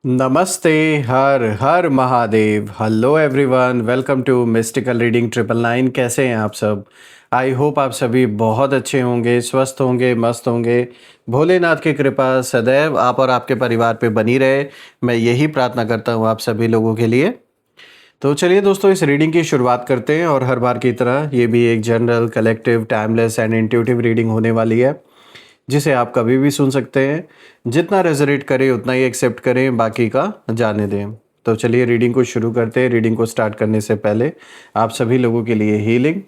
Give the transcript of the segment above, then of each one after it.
नमस्ते। हर हर Mahadev. Hello everyone, welcome to mystical reading 999। कैसे हैं आप सब? आई होप आप सभी बहुत अच्छे होंगे, स्वस्थ होंगे, मस्त होंगे। भोलेनाथ की कृपा सदैव आप और आपके परिवार पे बनी रहे, मैं यही प्रार्थना करता हूँ आप सभी लोगों के लिए। तो चलिए दोस्तों, इस रीडिंग की शुरुआत करते हैं और हर बार की तरह ये भी एक general, collective, timeless and intuitive reading होने वाली है, जिसे आप कभी भी सुन सकते हैं। जितना रेजोनेट करे उतना ही एक्सेप्ट करें, बाकी का जाने दें। तो चलिए रीडिंग को शुरू करते हैं। रीडिंग को स्टार्ट करने से पहले आप सभी लोगों के लिए हीलिंग।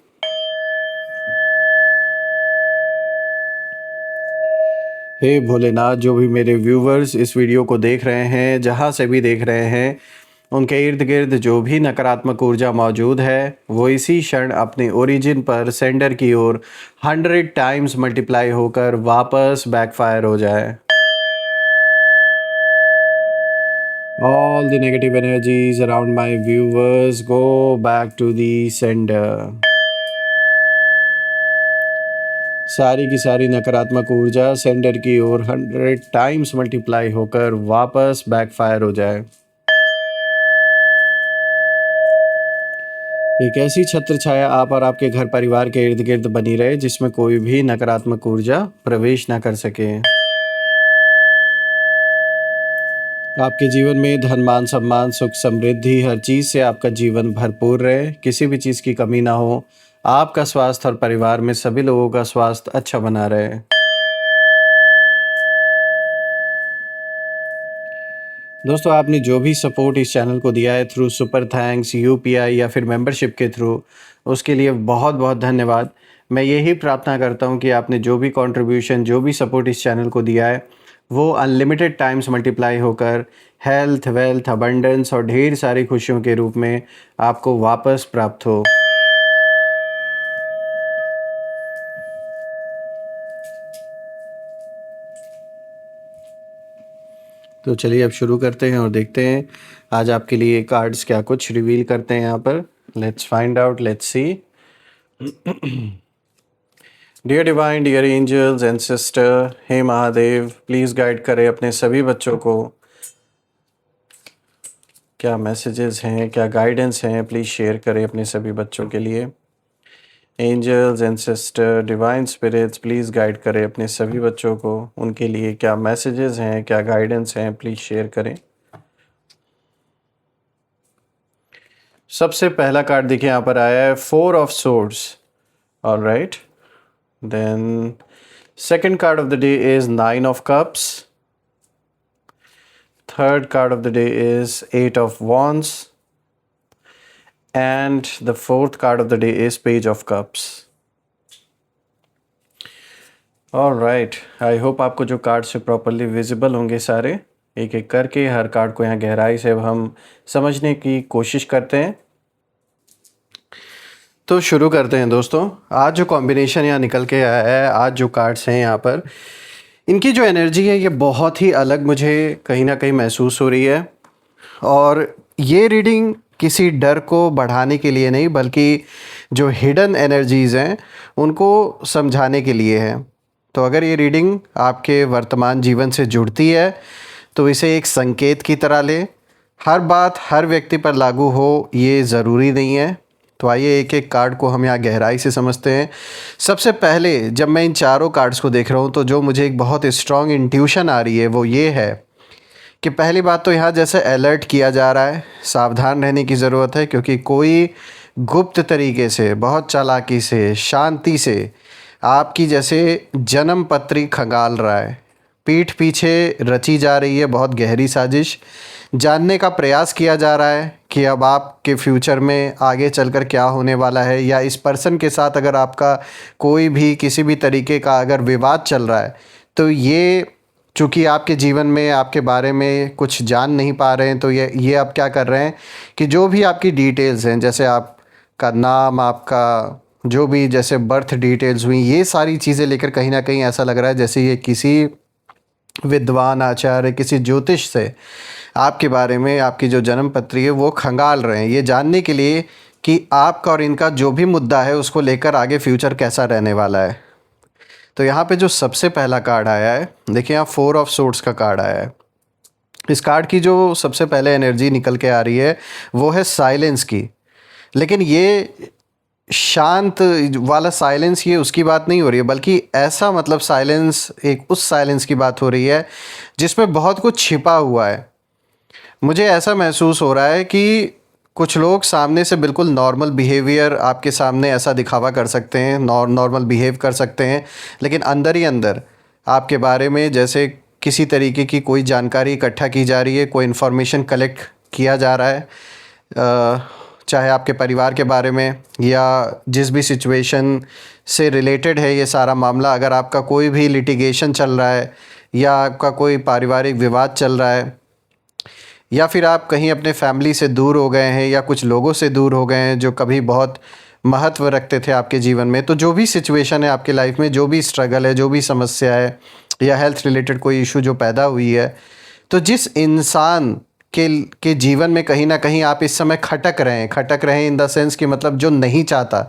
हे भोलेनाथ, जो भी मेरे व्यूवर्स इस वीडियो को देख रहे हैं, जहाँ से भी देख रहे हैं, उनके इर्द गिर्द जो भी नकारात्मक ऊर्जा मौजूद है वो इसी क्षण अपने ओरिजिन पर सेंडर की ओर 100 टाइम्स मल्टीप्लाई होकर वापस बैकफायर हो जाए। All the negative energies around my viewers go back to the sender. सारी की सारी नकारात्मक ऊर्जा सेंडर की ओर 100 टाइम्स मल्टीप्लाई होकर वापस बैकफायर हो जाए। एक ऐसी छत्र छाया आप और आपके घर परिवार के इर्द गिर्द बनी रहे जिसमें कोई भी नकारात्मक ऊर्जा प्रवेश ना कर सके। आपके जीवन में धन, मान, सम्मान, सुख, समृद्धि, हर चीज से आपका जीवन भरपूर रहे, किसी भी चीज की कमी ना हो। आपका स्वास्थ्य और परिवार में सभी लोगों का स्वास्थ्य अच्छा बना रहे। दोस्तों, आपने जो भी सपोर्ट इस चैनल को दिया है थ्रू सुपर थैंक्स, यूपीआई या फिर मेंबरशिप के थ्रू, उसके लिए बहुत बहुत धन्यवाद। मैं यही प्रार्थना करता हूँ कि आपने जो भी कंट्रीब्यूशन, जो भी सपोर्ट इस चैनल को दिया है, वो अनलिमिटेड टाइम्स मल्टीप्लाई होकर हेल्थ, वेल्थ, अबंडेंस और ढेर सारी खुशियों के रूप में आपको वापस प्राप्त हो। तो चलिए अब शुरू करते हैं और देखते हैं आज आपके लिए कार्ड्स क्या कुछ रिवील करते हैं यहाँ पर। Let's find out, let's see. Dear divine, dear angels and sister, हे महादेव, प्लीज़ गाइड करें अपने सभी बच्चों को। क्या मैसेजेस हैं, क्या गाइडेंस हैं, प्लीज़ शेयर करें अपने सभी बच्चों के लिए। Angels and sister, divine spirits, please guide करें अपने सभी बच्चों को, उनके लिए क्या मैसेजेस हैं, क्या गाइडेंस हैं, प्लीज़ शेयर करें। सबसे पहला कार्ड देखिए यहाँ पर आया है 4 of swords. Alright, then second card of the day is 9 of cups. Third card of the day is 8 of wands and the fourth card of the day is page of cups. Alright, I hope आपको जो card से properly visible होंगे सारे, एक एक करके हर card को यहाँ गहराई से अब हम समझने की कोशिश करते हैं। तो शुरू करते हैं दोस्तों। आज जो कॉम्बिनेशन यहाँ निकल के आया है, आज जो कार्ड्स हैं यहाँ पर, इनकी जो एनर्जी है ये बहुत ही अलग मुझे कहीं ना कहीं महसूस हो रही है। और ये रीडिंग किसी डर को बढ़ाने के लिए नहीं, बल्कि जो हिडन एनर्जीज़ हैं उनको समझाने के लिए है। तो अगर ये रीडिंग आपके वर्तमान जीवन से जुड़ती है तो इसे एक संकेत की तरह लें। हर बात हर व्यक्ति पर लागू हो ये ज़रूरी नहीं है। तो आइए एक एक कार्ड को हम यहाँ गहराई से समझते हैं। सबसे पहले जब मैं इन चारों कार्ड्स को देख रहा हूँ तो जो मुझे एक बहुत स्ट्रॉन्ग इंट्यूशन आ रही है वो ये है कि पहली बात तो यहाँ जैसे अलर्ट किया जा रहा है, सावधान रहने की ज़रूरत है, क्योंकि कोई गुप्त तरीके से, बहुत चालाकी से, शांति से आपकी जैसे जन्म पत्री खंगाल रहा है। पीठ पीछे रची जा रही है बहुत गहरी साजिश। जानने का प्रयास किया जा रहा है कि अब आपके फ्यूचर में आगे चलकर क्या होने वाला है, या इस पर्सन के साथ अगर आपका कोई भी किसी भी तरीके का अगर विवाद चल रहा है तो ये, चूँकि आपके जीवन में आपके बारे में कुछ जान नहीं पा रहे हैं, तो ये अब क्या कर रहे हैं कि जो भी आपकी डिटेल्स हैं, जैसे आपका नाम, आपका जो भी जैसे बर्थ डिटेल्स हुई, ये सारी चीज़ें लेकर कहीं ना कहीं ऐसा लग रहा है जैसे ये किसी विद्वान आचार्य, किसी ज्योतिष से आपके बारे में, आपकी जो जन्म पत्री है वो खंगाल रहे हैं, ये जानने के लिए कि आपका और इनका जो भी मुद्दा है उसको लेकर आगे फ्यूचर कैसा रहने वाला है। तो यहाँ पे जो सबसे पहला कार्ड आया है, देखिए यहाँ 4 ऑफ सोर्ड्स का कार्ड आया है। इस कार्ड की जो सबसे पहले एनर्जी निकल के आ रही है वो है साइलेंस की। लेकिन ये शांत वाला साइलेंस, ये उसकी बात नहीं हो रही है, बल्कि ऐसा मतलब साइलेंस, एक उस साइलेंस की बात हो रही है जिसमें बहुत कुछ छिपा हुआ है। मुझे ऐसा महसूस हो रहा है कि कुछ लोग सामने से बिल्कुल नॉर्मल बिहेवियर आपके सामने ऐसा दिखावा कर सकते हैं, नॉर्मल बिहेव कर सकते हैं, लेकिन अंदर ही अंदर आपके बारे में जैसे किसी तरीके की कोई जानकारी इकट्ठा की जा रही है, कोई इन्फॉर्मेशन कलेक्ट किया जा रहा है, चाहे आपके परिवार के बारे में या जिस भी सिचुएशन से रिलेटेड है ये सारा मामला। अगर आपका कोई भी लिटिगेशन चल रहा है या आपका कोई पारिवारिक विवाद चल रहा है या फिर आप कहीं अपने फैमिली से दूर हो गए हैं या कुछ लोगों से दूर हो गए हैं जो कभी बहुत महत्व रखते थे आपके जीवन में, तो जो भी सिचुएशन है आपके लाइफ में, जो भी स्ट्रगल है, जो भी समस्या है या हेल्थ रिलेटेड कोई इशू जो पैदा हुई है, तो जिस इंसान के जीवन में कहीं ना कहीं आप इस समय खटक रहे हैं इन द सेंस कि मतलब जो नहीं चाहता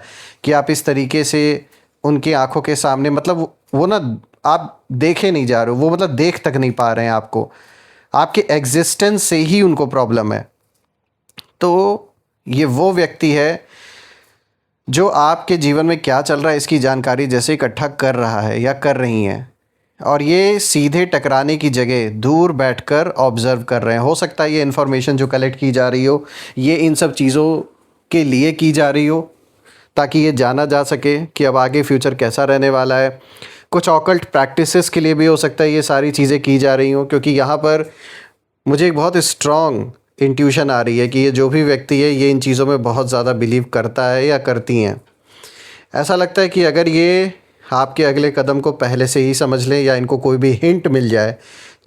कि आप इस तरीके से उनकी आंखों के सामने, मतलब वो ना आप देखे नहीं जा रहे हो, वो मतलब देख तक नहीं पा रहे हैं आपको, आपके एग्जिस्टेंस से ही उनको प्रॉब्लम है। तो ये वो व्यक्ति है जो आपके जीवन में क्या चल रहा है इसकी जानकारी जैसे इकट्ठा कर रहा है या कर रही हैं, और ये सीधे टकराने की जगह दूर बैठकर ऑब्ज़र्व कर रहे हैं। हो सकता है ये इन्फॉर्मेशन जो कलेक्ट की जा रही हो ये इन सब चीज़ों के लिए की जा रही हो ताकि ये जाना जा सके कि अब आगे फ्यूचर कैसा रहने वाला है। कुछ ऑकल्ट प्रैक्टिसेस के लिए भी हो सकता है ये सारी चीज़ें की जा रही हों, क्योंकि यहाँ पर मुझे एक बहुत स्ट्रॉन्ग इंट्यूशन आ रही है कि ये जो भी व्यक्ति है ये इन चीज़ों में बहुत ज़्यादा बिलीव करता है या करती हैं। ऐसा लगता है कि अगर ये आपके अगले कदम को पहले से ही समझ लें या इनको कोई भी हिंट मिल जाए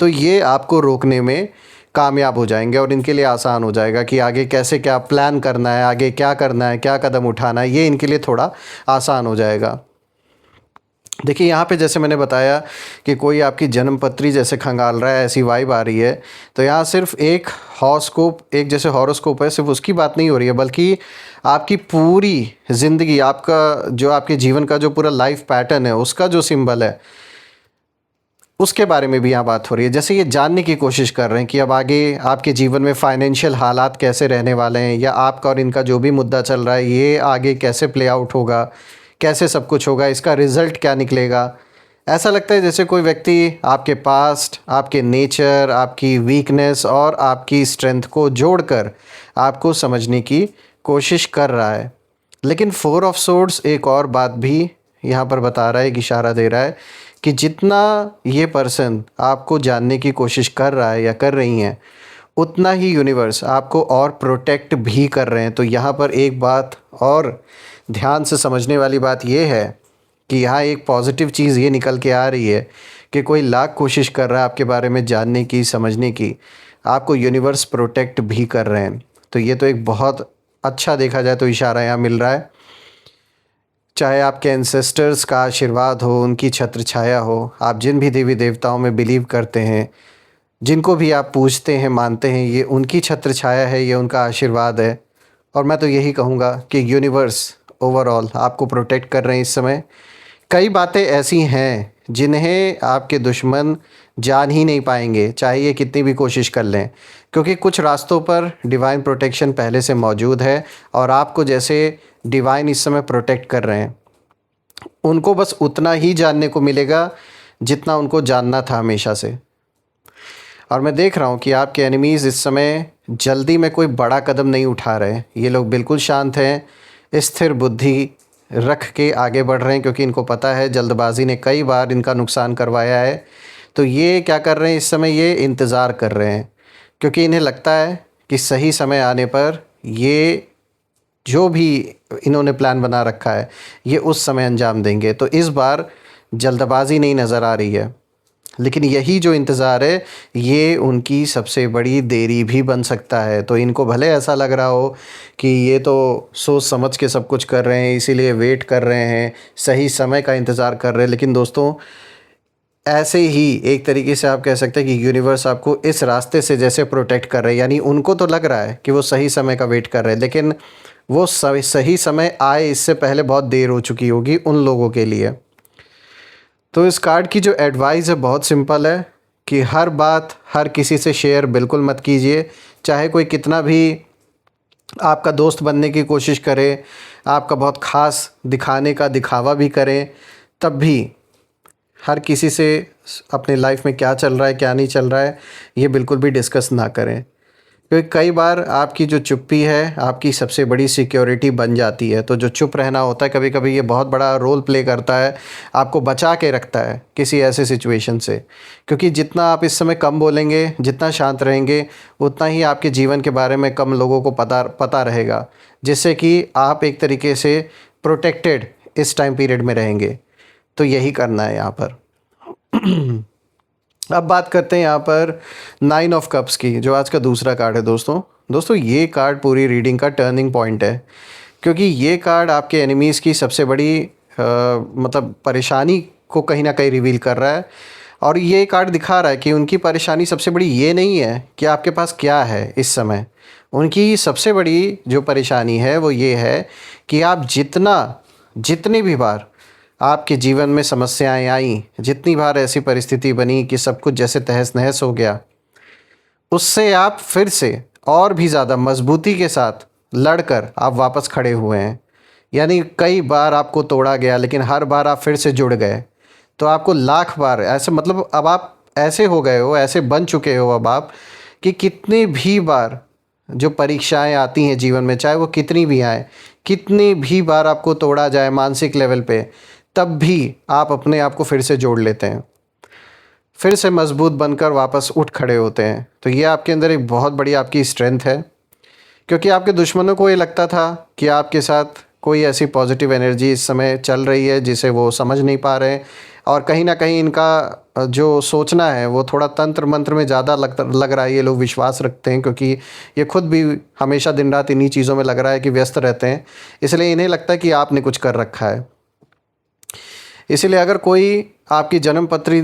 तो ये आपको रोकने में कामयाब हो जाएंगे और इनके लिए आसान हो जाएगा कि आगे कैसे क्या प्लान करना है, आगे क्या करना है, क्या कदम उठाना है, ये इनके लिए थोड़ा आसान हो जाएगा। देखिए यहाँ पे जैसे मैंने बताया कि कोई आपकी जन्मपत्री जैसे खंगाल रहा है, ऐसी वाइब आ रही है, तो यहाँ सिर्फ एक हॉरोस्कोप, एक जैसे हॉरोस्कोप है, सिर्फ उसकी बात नहीं हो रही है, बल्कि आपकी पूरी ज़िंदगी, आपका जो आपके जीवन का जो पूरा लाइफ पैटर्न है उसका जो सिंबल है उसके बारे में भी यहाँ बात हो रही है। जैसे ये जानने की कोशिश कर रहे हैं कि अब आगे आपके जीवन में फाइनेंशियल हालात कैसे रहने वाले हैं या आपका और इनका जो भी मुद्दा चल रहा है ये आगे कैसे प्ले आउट होगा, कैसे सब कुछ होगा, इसका रिज़ल्ट क्या निकलेगा। ऐसा लगता है जैसे कोई व्यक्ति आपके पास्ट, आपके नेचर, आपकी वीकनेस और आपकी स्ट्रेंथ को जोड़कर आपको समझने की कोशिश कर रहा है। लेकिन 4 ऑफ सोर्ड्स एक और बात भी यहाँ पर बता रहा है, एक इशारा दे रहा है कि जितना ये पर्सन आपको जानने की कोशिश कर रहा है या कर रही हैं उतना ही यूनिवर्स आपको और प्रोटेक्ट भी कर रहे हैं। तो यहाँ पर एक बात और ध्यान से समझने वाली बात यह है कि यहाँ एक पॉजिटिव चीज़ ये निकल के आ रही है कि कोई लाख कोशिश कर रहा है आपके बारे में जानने की, समझने की, आपको यूनिवर्स प्रोटेक्ट भी कर रहे हैं। तो ये तो एक बहुत अच्छा, देखा जाए तो इशारा यहाँ मिल रहा है। चाहे आपके एंसेस्टर्स का आशीर्वाद हो, उनकी छत्र छाया हो, आप जिन भी देवी देवताओं में बिलीव करते हैं, जिनको भी आप पूजते हैं, मानते हैं, ये उनकी छत्र छाया है, ये उनका आशीर्वाद है। और मैं तो यही कहूँगा कि यूनिवर्स ओवरऑल आपको प्रोटेक्ट कर रहे हैं इस समय। कई बातें ऐसी हैं जिन्हें आपके दुश्मन जान ही नहीं पाएंगे चाहे ये कितनी भी कोशिश कर लें, क्योंकि कुछ रास्तों पर डिवाइन प्रोटेक्शन पहले से मौजूद है और आपको जैसे डिवाइन इस समय प्रोटेक्ट कर रहे हैं, उनको बस उतना ही जानने को मिलेगा जितना उनको जानना था हमेशा से। और मैं देख रहा हूँ कि आपके एनिमीज़ इस समय जल्दी में कोई बड़ा कदम नहीं उठा रहे। ये लोग बिल्कुल शांत हैं, स्थिर बुद्धि रख के आगे बढ़ रहे हैं, क्योंकि इनको पता है जल्दबाजी ने कई बार इनका नुकसान करवाया है। तो ये क्या कर रहे हैं इस समय, ये इंतज़ार कर रहे हैं, क्योंकि इन्हें लगता है कि सही समय आने पर ये जो भी इन्होंने प्लान बना रखा है ये उस समय अंजाम देंगे। तो इस बार जल्दबाजी नहीं नज़र आ रही है, लेकिन यही जो इंतज़ार है ये उनकी सबसे बड़ी देरी भी बन सकता है। तो इनको भले ऐसा लग रहा हो कि ये तो सोच समझ के सब कुछ कर रहे हैं, इसीलिए वेट कर रहे हैं, सही समय का इंतज़ार कर रहे हैं, लेकिन दोस्तों ऐसे ही एक तरीके से आप कह सकते हैं कि यूनिवर्स आपको इस रास्ते से जैसे प्रोटेक्ट कर रहे हैं, यानी उनको तो लग रहा है कि वो सही समय का वेट कर रहे हैं, लेकिन वो सही समय आए इससे पहले बहुत देर हो चुकी होगी उन लोगों के लिए। तो इस कार्ड की जो एडवाइस है बहुत सिंपल है कि हर बात हर किसी से शेयर बिल्कुल मत कीजिए। चाहे कोई कितना भी आपका दोस्त बनने की कोशिश करे, आपका बहुत ख़ास दिखाने का दिखावा भी करें, तब भी हर किसी से अपने लाइफ में क्या चल रहा है क्या नहीं चल रहा है ये बिल्कुल भी डिस्कस ना करें। क्योंकि कई बार आपकी जो चुप्पी है आपकी सबसे बड़ी सिक्योरिटी बन जाती है। तो जो चुप रहना होता है कभी कभी ये बहुत बड़ा रोल प्ले करता है, आपको बचा के रखता है किसी ऐसे सिचुएशन से। क्योंकि जितना आप इस समय कम बोलेंगे, जितना शांत रहेंगे, उतना ही आपके जीवन के बारे में कम लोगों को पता पता रहेगा, जिससे कि आप एक तरीके से प्रोटेक्टेड इस टाइम पीरियड में रहेंगे। तो यही करना है यहाँ पर। अब बात करते हैं यहाँ पर 9 ऑफ कप्स की, जो आज का दूसरा कार्ड है दोस्तों ये कार्ड पूरी रीडिंग का टर्निंग पॉइंट है। क्योंकि ये कार्ड आपके एनिमीज़ की सबसे बड़ी मतलब परेशानी को कहीं ना कहीं रिवील कर रहा है। और ये कार्ड दिखा रहा है कि उनकी परेशानी सबसे बड़ी ये नहीं है कि आपके पास क्या है इस समय। उनकी सबसे बड़ी जो परेशानी है वो ये है कि आप जितनी भी बार आपके जीवन में समस्याएं आई, जितनी बार ऐसी परिस्थिति बनी कि सब कुछ जैसे तहस नहस हो गया, उससे आप फिर से और भी ज़्यादा मजबूती के साथ लड़कर आप वापस खड़े हुए हैं। यानी कई बार आपको तोड़ा गया लेकिन हर बार आप फिर से जुड़ गए। तो आपको लाख बार ऐसे, मतलब अब आप ऐसे हो गए हो, ऐसे बन चुके हो अब आप, कि कितनी भी बार जो परीक्षाएं आती हैं जीवन में, चाहे वो कितनी भी आए, कितनी भी बार आपको तोड़ा जाए मानसिक लेवल पे, तब भी आप अपने आप को फिर से जोड़ लेते हैं, फिर से मजबूत बनकर वापस उठ खड़े होते हैं। तो ये आपके अंदर एक बहुत बड़ी आपकी स्ट्रेंथ है। क्योंकि आपके दुश्मनों को ये लगता था कि आपके साथ कोई ऐसी पॉजिटिव एनर्जी इस समय चल रही है जिसे वो समझ नहीं पा रहे हैं। और कहीं ना कहीं इनका जो सोचना है वो थोड़ा तंत्र मंत्र में ज़्यादा लग रहा है। ये लोग विश्वास रखते हैं क्योंकि ये खुद भी हमेशा दिन रात इन्हीं चीज़ों में लग रहा है कि व्यस्त रहते हैं। इसलिए इन्हें लगता है कि आपने कुछ कर रखा है। इसलिए अगर कोई आपकी जन्म पत्री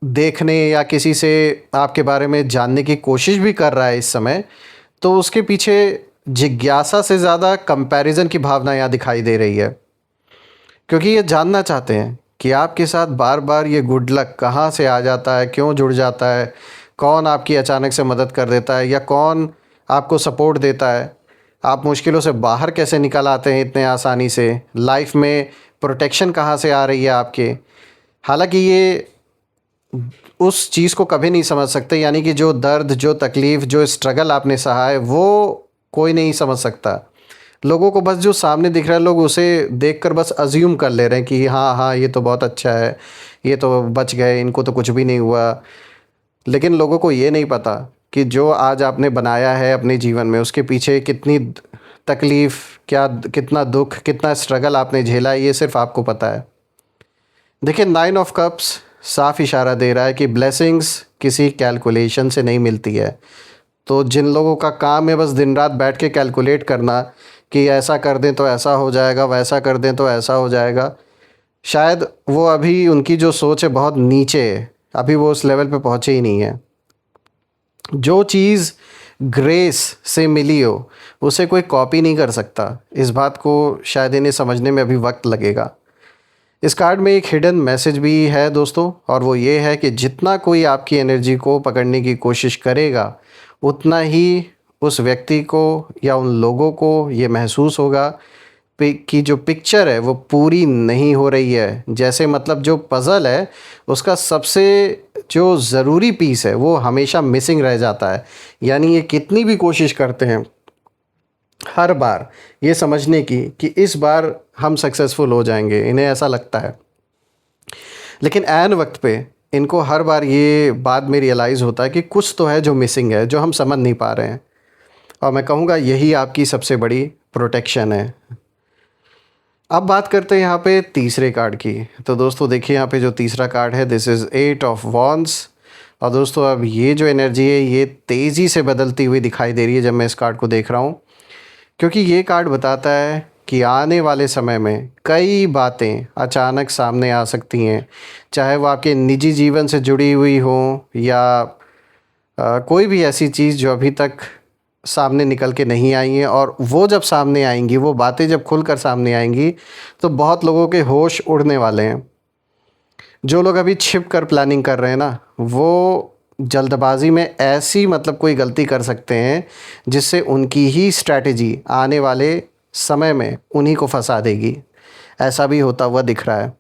देखने या किसी से आपके बारे में जानने की कोशिश भी कर रहा है इस समय, तो उसके पीछे जिज्ञासा से ज़्यादा कंपैरिजन की भावना यहाँ दिखाई दे रही है। क्योंकि ये जानना चाहते हैं कि आपके साथ बार बार ये गुड लक कहाँ से आ जाता है, क्यों जुड़ जाता है, कौन आपकी अचानक से मदद कर देता है या कौन आपको सपोर्ट देता है, आप मुश्किलों से बाहर कैसे निकल आते हैं इतने आसानी से, लाइफ में प्रोटेक्शन कहाँ से आ रही है आपके। हालांकि ये उस चीज़ को कभी नहीं समझ सकते, यानी कि जो दर्द, जो तकलीफ़, जो स्ट्रगल आपने सहा है वो कोई नहीं समझ सकता। लोगों को बस जो सामने दिख रहा है, लोग उसे देखकर बस अज्यूम कर ले रहे हैं कि हाँ हाँ ये तो बहुत अच्छा है, ये तो बच गए, इनको तो कुछ भी नहीं हुआ। लेकिन लोगों को ये नहीं पता कि जो आज आपने बनाया है अपने जीवन में, उसके पीछे कितनी तकलीफ़, क्या कितना दुख, कितना स्ट्रगल आपने झेला है, ये सिर्फ आपको पता है। देखिए 9 ऑफ कप्स साफ इशारा दे रहा है कि ब्लेसिंग्स किसी कैलकुलेशन से नहीं मिलती है। तो जिन लोगों का काम है बस दिन रात बैठ के कैलकुलेट करना कि ऐसा कर दें तो ऐसा हो जाएगा, वैसा कर दें तो ऐसा हो जाएगा, शायद वो अभी उनकी जो सोच है बहुत नीचे है, अभी वो उस लेवल पे पहुँचे ही नहीं है। जो चीज़ ग्रेस से मिली हो उसे कोई कॉपी नहीं कर सकता। इस बात को शायद इन्हें समझने में अभी वक्त लगेगा। इस कार्ड में एक हिडन मैसेज भी है दोस्तों, और वो ये है कि जितना कोई आपकी एनर्जी को पकड़ने की कोशिश करेगा उतना ही उस व्यक्ति को या उन लोगों को ये महसूस होगा कि जो पिक्चर है वो पूरी नहीं हो रही है। जैसे मतलब जो पज़ल है उसका सबसे जो ज़रूरी पीस है वो हमेशा मिसिंग रह जाता है। यानी ये कितनी भी कोशिश करते हैं हर बार ये समझने की कि इस बार हम सक्सेसफुल हो जाएंगे, इन्हें ऐसा लगता है, लेकिन ऐन वक्त पे इनको हर बार ये बाद में रियलाइज़ होता है कि कुछ तो है जो मिसिंग है, जो हम समझ नहीं पा रहे हैं। और मैं कहूँगा यही आपकी सबसे बड़ी प्रोटेक्शन है। अब बात करते हैं यहाँ पे तीसरे कार्ड की। तो दोस्तों देखिए यहाँ पे जो तीसरा कार्ड है, दिस इज़ 8 ऑफ वॉन्ड्स। और दोस्तों अब ये जो एनर्जी है ये तेज़ी से बदलती हुई दिखाई दे रही है जब मैं इस कार्ड को देख रहा हूँ। क्योंकि ये कार्ड बताता है कि आने वाले समय में कई बातें अचानक सामने आ सकती हैं, चाहे वो आपके निजी जीवन से जुड़ी हुई हो या कोई भी ऐसी चीज़ जो अभी तक सामने निकल के नहीं आई हैं। और वो जब सामने आएंगी, वो बातें जब खुलकर सामने आएंगी, तो बहुत लोगों के होश उड़ने वाले हैं। जो लोग अभी छिप कर प्लानिंग कर रहे हैं ना, वो जल्दबाजी में ऐसी मतलब कोई गलती कर सकते हैं जिससे उनकी ही स्ट्रैटेजी आने वाले समय में उन्हीं को फंसा देगी। ऐसा भी होता हुआ दिख रहा है।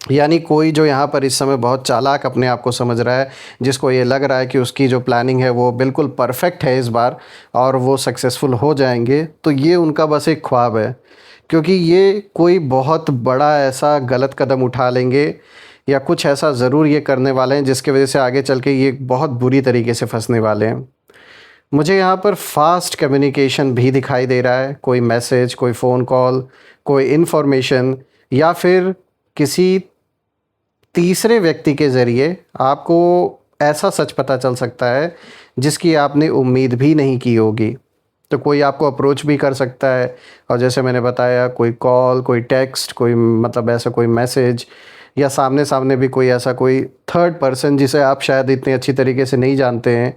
यानी कोई जो यहाँ पर इस समय बहुत चालाक अपने आप को समझ रहा है, जिसको ये लग रहा है कि उसकी जो प्लानिंग है वो बिल्कुल परफेक्ट है इस बार और वो सक्सेसफुल हो जाएंगे, तो ये उनका बस एक ख्वाब है। क्योंकि ये कोई बहुत बड़ा ऐसा गलत कदम उठा लेंगे या कुछ ऐसा ज़रूर ये करने वाले हैं जिसकी वजह से आगे चल के ये बहुत बुरी तरीके से फंसने वाले हैं। मुझे यहाँ पर फास्ट कम्युनिकेशन भी दिखाई दे रहा है, कोई मैसेज, कोई फ़ोन कॉल, कोई इन्फॉर्मेशन या फिर किसी तीसरे व्यक्ति के ज़रिए आपको ऐसा सच पता चल सकता है जिसकी आपने उम्मीद भी नहीं की होगी। तो कोई आपको अप्रोच भी कर सकता है और जैसे मैंने बताया, कोई कॉल, कोई टेक्स्ट, कोई मतलब ऐसा कोई मैसेज या सामने सामने भी कोई ऐसा कोई थर्ड पर्सन जिसे आप शायद इतनी अच्छी तरीके से नहीं जानते हैं,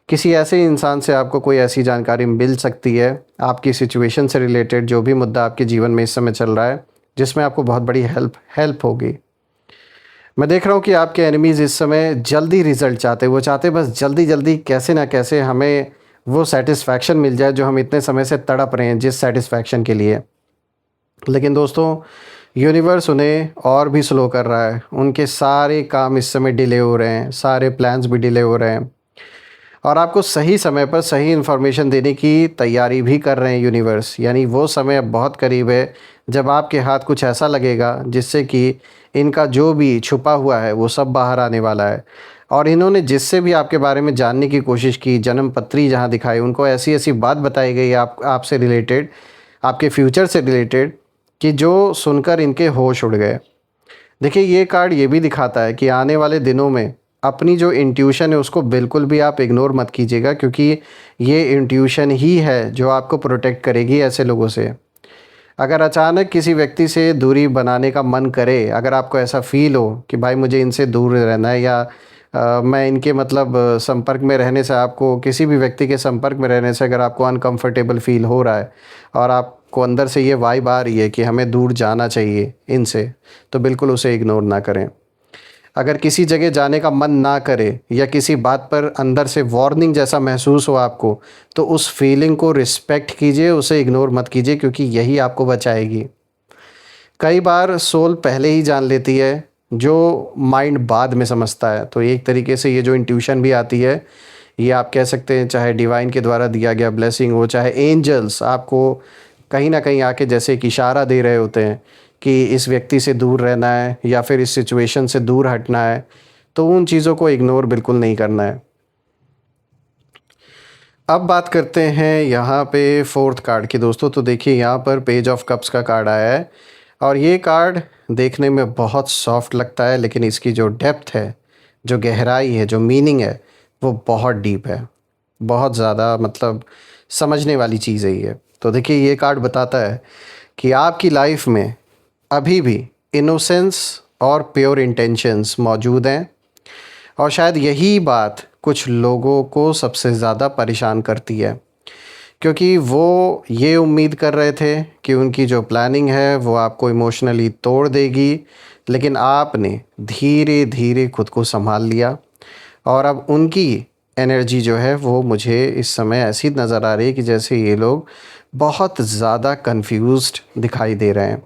किसी ऐसे इंसान से आपको कोई ऐसी जानकारी मिल सकती है आपकी सिचुएशन से रिलेटेड, जो भी मुद्दा आपके जीवन में इस समय चल रहा है, जिसमें आपको बहुत बड़ी हेल्प होगी। मैं देख रहा हूँ कि आपके एनिमीज़ इस समय जल्दी रिज़ल्ट चाहते हैं। वो चाहते बस जल्दी-जल्दी कैसे ना कैसे हमें वो सैटिस्फैक्शन मिल जाए जो हम इतने समय से तड़प रहे हैं जिस सैटिस्फैक्शन के लिए। लेकिन दोस्तों, यूनिवर्स उन्हें और भी स्लो कर रहा है। उनके सारे काम इस समय डिले हो रहे हैं, सारे प्लान्स भी डिले हो रहे हैं और आपको सही समय पर सही इन्फॉर्मेशन देने की तैयारी भी कर रहे हैं यूनिवर्स। यानी वो समय अब बहुत करीब है जब आपके हाथ कुछ ऐसा लगेगा जिससे कि इनका जो भी छुपा हुआ है वो सब बाहर आने वाला है। और इन्होंने जिससे भी आपके बारे में जानने की कोशिश की, जन्म पत्री जहाँ दिखाई, उनको ऐसी ऐसी बात बताई गई आपसे रिलेटेड, आपके फ्यूचर से रिलेटेड, कि जो सुनकर इनके होश उड़ गए। देखिए, ये कार्ड ये भी दिखाता है कि आने वाले दिनों में अपनी जो इंट्यूशन है उसको बिल्कुल भी आप इग्नोर मत कीजिएगा, क्योंकि ये इंट्यूशन ही है जो आपको प्रोटेक्ट करेगी ऐसे लोगों से। अगर अचानक किसी व्यक्ति से दूरी बनाने का मन करे, अगर आपको ऐसा फ़ील हो कि भाई मुझे इनसे दूर रहना है या मैं इनके मतलब संपर्क में रहने से, आपको किसी भी व्यक्ति के संपर्क में रहने से अगर आपको अनकंफर्टेबल फ़ील हो रहा है और आपको अंदर से ये वाइब आ रही है कि हमें दूर जाना चाहिए इनसे, तो बिल्कुल उसे इग्नोर ना करें। अगर किसी जगह जाने का मन ना करे या किसी बात पर अंदर से वार्निंग जैसा महसूस हो आपको, तो उस फीलिंग को रिस्पेक्ट कीजिए, उसे इग्नोर मत कीजिए, क्योंकि यही आपको बचाएगी। कई बार सोल पहले ही जान लेती है जो माइंड बाद में समझता है। तो एक तरीके से ये जो इंट्यूशन भी आती है, ये आप कह सकते हैं चाहे डिवाइन के द्वारा दिया गया ब्लेसिंग हो, चाहे एंजल्स आपको कहीं ना कहीं आके जैसे एक इशारा दे रहे होते हैं कि इस व्यक्ति से दूर रहना है या फिर इस सिचुएशन से दूर हटना है, तो उन चीज़ों को इग्नोर बिल्कुल नहीं करना है। अब बात करते हैं यहाँ पे फोर्थ कार्ड की दोस्तों। तो देखिए, यहाँ पर पेज ऑफ कप्स का कार्ड आया है और ये कार्ड देखने में बहुत सॉफ्ट लगता है, लेकिन इसकी जो डेप्थ है, जो गहराई है, जो मीनिंग है, वो बहुत डीप है। बहुत ज़्यादा मतलब समझने वाली चीज़ है ये। तो देखिए, ये कार्ड बताता है कि आपकी लाइफ में अभी भी इनोसेंस और प्योर इंटेंशंस मौजूद हैं और शायद यही बात कुछ लोगों को सबसे ज़्यादा परेशान करती है, क्योंकि वो ये उम्मीद कर रहे थे कि उनकी जो प्लानिंग है वो आपको इमोशनली तोड़ देगी, लेकिन आपने धीरे धीरे खुद को संभाल लिया और अब उनकी एनर्जी जो है वो मुझे इस समय ऐसी नज़र आ रही है कि जैसे ये लोग बहुत ज़्यादा कंफ्यूज्ड दिखाई दे रहे हैं।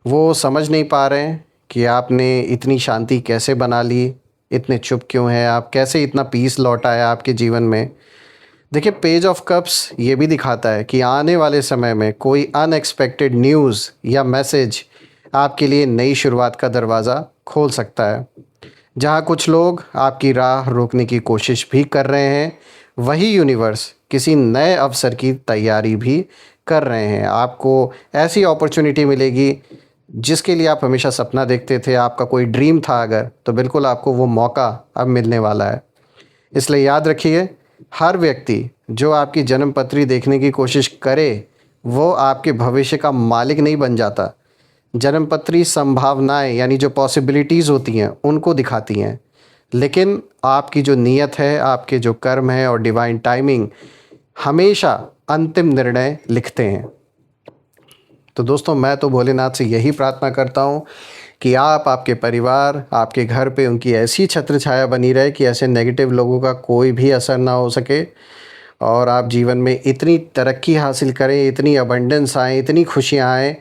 वो समझ नहीं पा रहे हैं कि आपने इतनी शांति कैसे बना ली, इतने चुप क्यों हैं आप, कैसे इतना पीस लौट आया आपके जीवन में। देखिए, पेज ऑफ कप्स ये भी दिखाता है कि आने वाले समय में कोई अनएक्सपेक्टेड न्यूज़ या मैसेज आपके लिए नई शुरुआत का दरवाज़ा खोल सकता है। जहाँ कुछ लोग आपकी राह रोकने की कोशिश भी कर रहे हैं, वही यूनिवर्स किसी नए अवसर की तैयारी भी कर रहे हैं। आपको ऐसी अपॉर्चुनिटी मिलेगी जिसके लिए आप हमेशा सपना देखते थे, आपका कोई ड्रीम था अगर, तो बिल्कुल आपको वो मौका अब मिलने वाला है। इसलिए याद रखिए, हर व्यक्ति जो आपकी जन्म पत्री देखने की कोशिश करे, वो आपके भविष्य का मालिक नहीं बन जाता। जन्म पत्री संभावनाएं यानी जो पॉसिबिलिटीज़ होती हैं उनको दिखाती हैं, लेकिन आपकी जो नीयत है, आपके जो कर्म है और डिवाइन टाइमिंग हमेशा अंतिम निर्णय लिखते हैं। तो दोस्तों, मैं तो भोलेनाथ से यही प्रार्थना करता हूँ कि आप, आपके परिवार, आपके घर पे उनकी ऐसी छत्र छाया बनी रहे कि ऐसे नेगेटिव लोगों का कोई भी असर ना हो सके और आप जीवन में इतनी तरक्की हासिल करें, इतनी अबंडेंस आए, इतनी खुशियाँ आएँ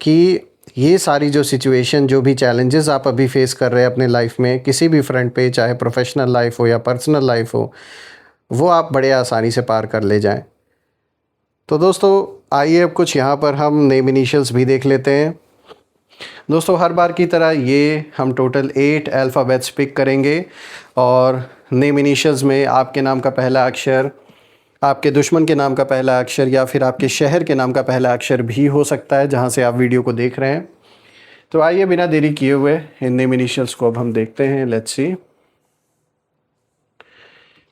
कि ये सारी जो सिचुएशन, जो भी चैलेंजेस आप अभी फेस कर रहे हैं अपने लाइफ में किसी भी फ्रंट पे, चाहे प्रोफेशनल लाइफ हो या पर्सनल लाइफ हो, वो आप बड़े आसानी से पार कर ले जाएं। तो दोस्तों आइए अब कुछ यहाँ पर हम नेम इनिशियल्स भी देख लेते हैं। दोस्तों हर बार की तरह ये हम टोटल 8 अल्फ़ाबेट्स पिक करेंगे और नेम इनिशियल्स में आपके नाम का पहला अक्षर, आपके दुश्मन के नाम का पहला अक्षर या फिर आपके शहर के नाम का पहला अक्षर भी हो सकता है जहाँ से आप वीडियो को देख रहे हैं। तो आइए बिना देरी किए हुए इन नेम इनिशियल्स को अब हम देखते हैं। Let's see.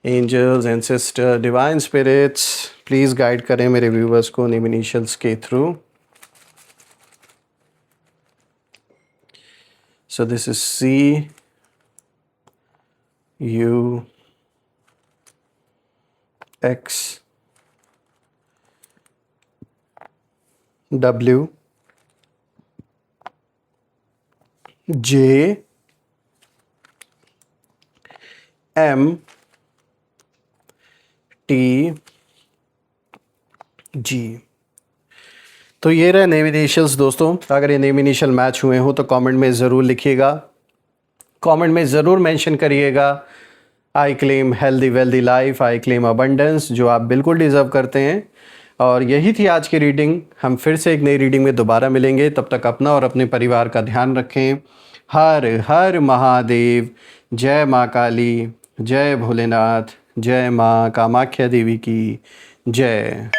Angels, ancestor, divine spirits, please guide करें मेरे व्यूवर्स को नेम इनिशियल्स के through. So this is C, U, X, W, J, M, T, G। तो ये रहे नेम इनिशियल्स दोस्तों। अगर ये नेम इनिशियल मैच हुए हो तो कमेंट में ज़रूर लिखिएगा, कमेंट में ज़रूर मेंशन करिएगा I claim healthy wealthy life, I claim abundance, जो आप बिल्कुल डिज़र्व करते हैं। और यही थी आज की रीडिंग। हम फिर से एक नई रीडिंग में दोबारा मिलेंगे। तब तक अपना और अपने परिवार का ध्यान रखें। हर हर महादेव। जय माँ काली, जय भोलेनाथ, जय माँ कामाख्या देवी की जय।